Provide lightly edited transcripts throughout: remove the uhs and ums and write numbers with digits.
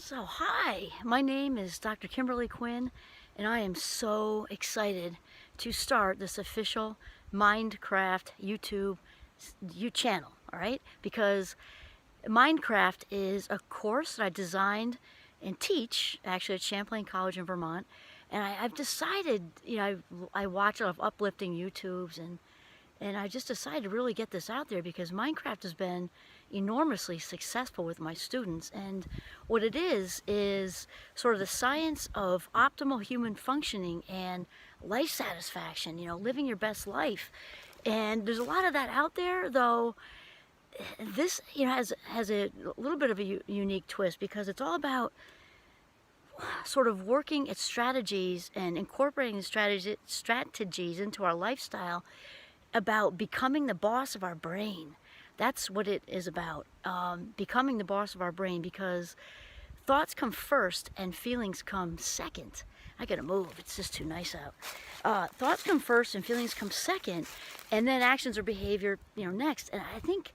So, hi, my name is Dr. Kimberly Quinn, and I am so excited to start this official Mindcraft YouTube channel, all right? Because Mindcraft is a course that I designed and teach actually at Champlain College in Vermont. And I've decided, I watch a lot of uplifting YouTubes and I just decided to really get this out there because Minecraft has been enormously successful with my students. And what it is sort of the science of optimal human functioning and life satisfaction, living your best life. And there's a lot of that out there, though this has a little bit of a unique twist because it's all about sort of working at strategies and incorporating the strategies into our lifestyle about becoming the boss of our brain. That's what it is about, becoming the boss of our brain, because thoughts come first and feelings come second. I gotta move, it's just too nice out. Thoughts come first and feelings come second, and then actions or behavior, next. And I think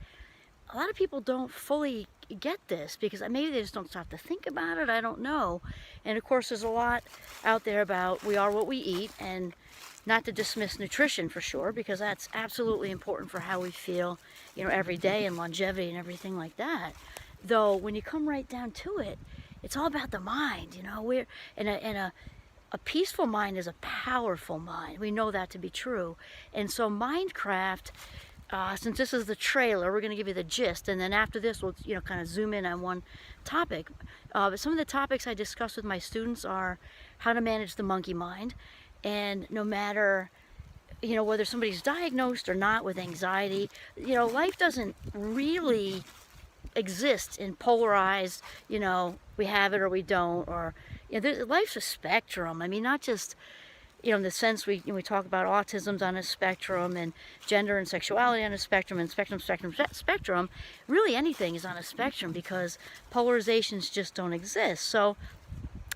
a lot of people don't fully get this because maybe they just don't stop to think about it. I don't know. And of course, there's a lot out there about we are what we eat, and not to dismiss nutrition for sure, because that's absolutely important for how we feel, every day, and longevity and everything like that. Though when you come right down to it, it's all about the mind. We're in a peaceful mind is a powerful mind. We know that to be true. And so Mindcraft, since this is the trailer, we're going to give you the gist, and then after this we'll kind of zoom in on one topic. But some of the topics I discuss with my students are how to manage the monkey mind. And no matter whether somebody's diagnosed or not with anxiety, life doesn't really exist in polarized, we have it or we don't, or life's a spectrum. I mean, not just in the sense we talk about autism's on a spectrum, and gender and sexuality on a spectrum, and spectrum. Really, anything is on a spectrum because polarizations just don't exist. So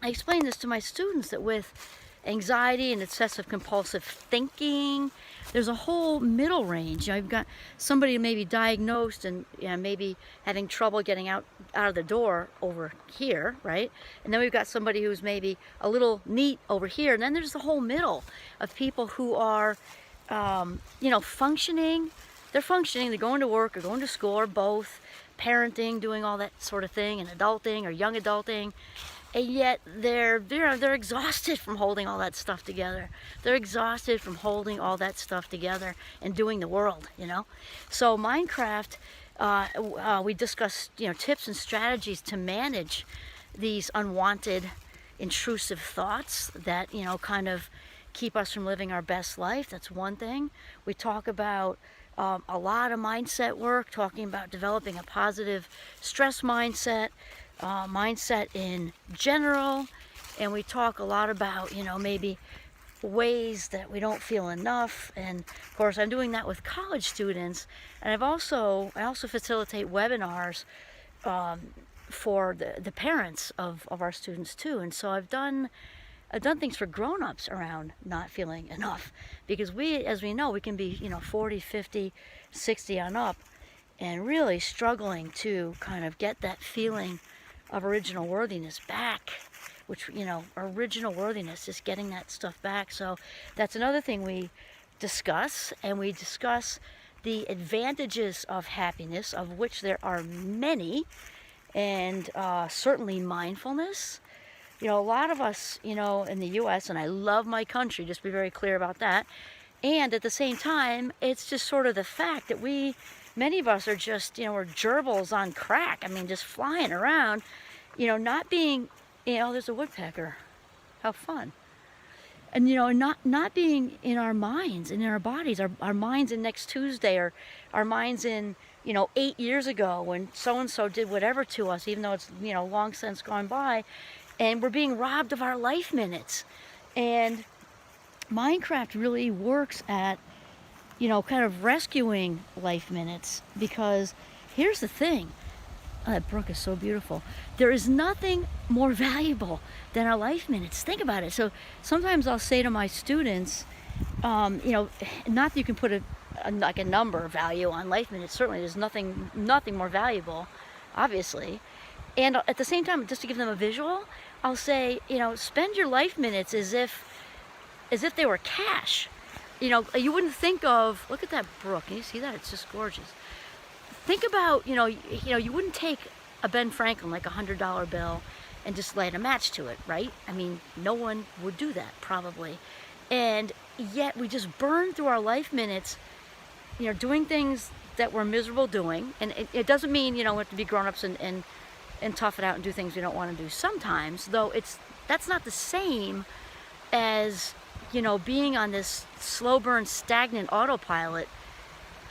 I explain this to my students that with anxiety and excessive compulsive thinking, there's a whole middle range. You've got somebody maybe diagnosed and maybe having trouble getting out of the door over here, right? And then we've got somebody who's maybe a little neat over here. And then there's the whole middle of people who are, functioning. They're functioning. They're going to work or going to school or both, parenting, doing all that sort of thing, and adulting or young adulting. And yet they're exhausted from holding all that stuff together. They're exhausted from holding all that stuff together and doing the world, So Mindcraft, we discuss, tips and strategies to manage these unwanted, intrusive thoughts that, kind of keep us from living our best life. That's one thing. We talk about a lot of mindset work, talking about developing a positive stress mindset, mindset in general, and we talk a lot about maybe ways that we don't feel enough. And of course I'm doing that with college students, and I also facilitate webinars for the parents of our students too. And so I've done things for grown-ups around not feeling enough, because as we know, we can be 40, 50, 60 on up and really struggling to kind of get that feeling of original worthiness back, which, original worthiness, is getting that stuff back. So that's another thing we discuss, and we discuss the advantages of happiness, of which there are many, and certainly mindfulness. A lot of us, in the U.S., and I love my country, just to be very clear about that, and at the same time, it's just sort of the fact that many of us are just, we're gerbils on crack. I mean, just flying around, not being, there's a woodpecker. How fun. And, not being in our minds and in our bodies, our minds in next Tuesday, or our minds in, 8 years ago when so-and-so did whatever to us, even though it's, long since gone by, and we're being robbed of our life minutes. And Minecraft really works at, kind of rescuing life minutes, because here's the thing. Oh, that brook is so beautiful. There is nothing more valuable than our life minutes. Think about it. So sometimes I'll say to my students, not that you can put a number value on life minutes. Certainly there's nothing more valuable, obviously. And at the same time, just to give them a visual, I'll say, you know, spend your life minutes as if they were cash. You know, you wouldn't think of, look at that brook. Can you see that? It's just gorgeous. Think about, you wouldn't take a Ben Franklin, like $100 bill, and just light a match to it, right? I mean, no one would do that, probably. And yet we just burn through our life minutes, you know, doing things that we're miserable doing. And it doesn't mean, we have to be grown-ups and tough it out and do things we don't want to do sometimes, though that's not the same as, being on this slow burn, stagnant autopilot,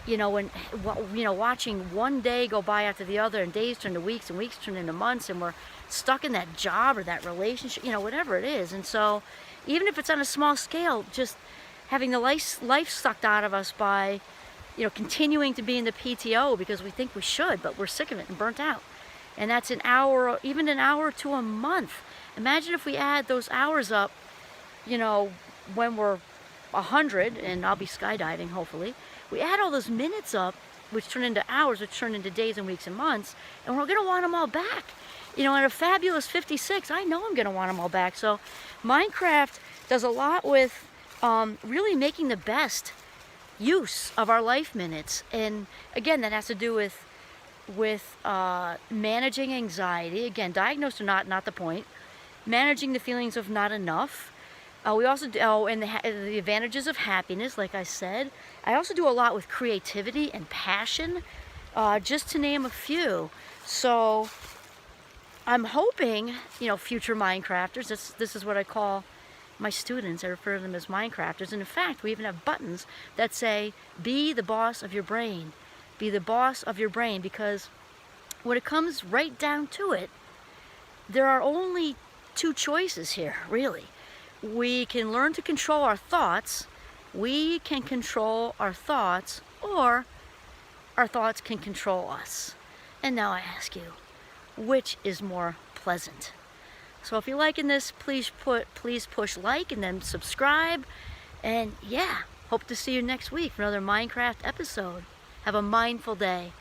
watching one day go by after the other, and days turn to weeks, and weeks turn into months, and we're stuck in that job or that relationship, whatever it is. And so even if it's on a small scale, just having the life sucked out of us by, continuing to be in the PTO because we think we should, but we're sick of it and burnt out. And that's an hour, even an hour to a month. Imagine if we add those hours up, when we're 100, and I'll be skydiving, hopefully. We add all those minutes up, which turn into hours, which turn into days and weeks and months, and we're going to want them all back. At a fabulous 56, I know I'm going to want them all back. So Mindcraft does a lot with really making the best use of our life minutes. And again, that has to do with managing anxiety. Again, diagnosed or not the point. Managing the feelings of not enough. We also do, and the advantages of happiness, like I said. I also do a lot with creativity and passion, just to name a few. So I'm hoping, future Mindcrafters, this is what I call my students. I refer to them as Mindcrafters. And in fact, we even have buttons that say, be the boss of your brain. Be the boss of your brain, because when it comes right down to it, there are only two choices here, really. We can learn to control our thoughts. We can control our thoughts, or our thoughts can control us. And now I ask you, which is more pleasant? So if you're liking this, please push like and then subscribe. And yeah, hope to see you next week for another Minecraft episode. Have a mindful day.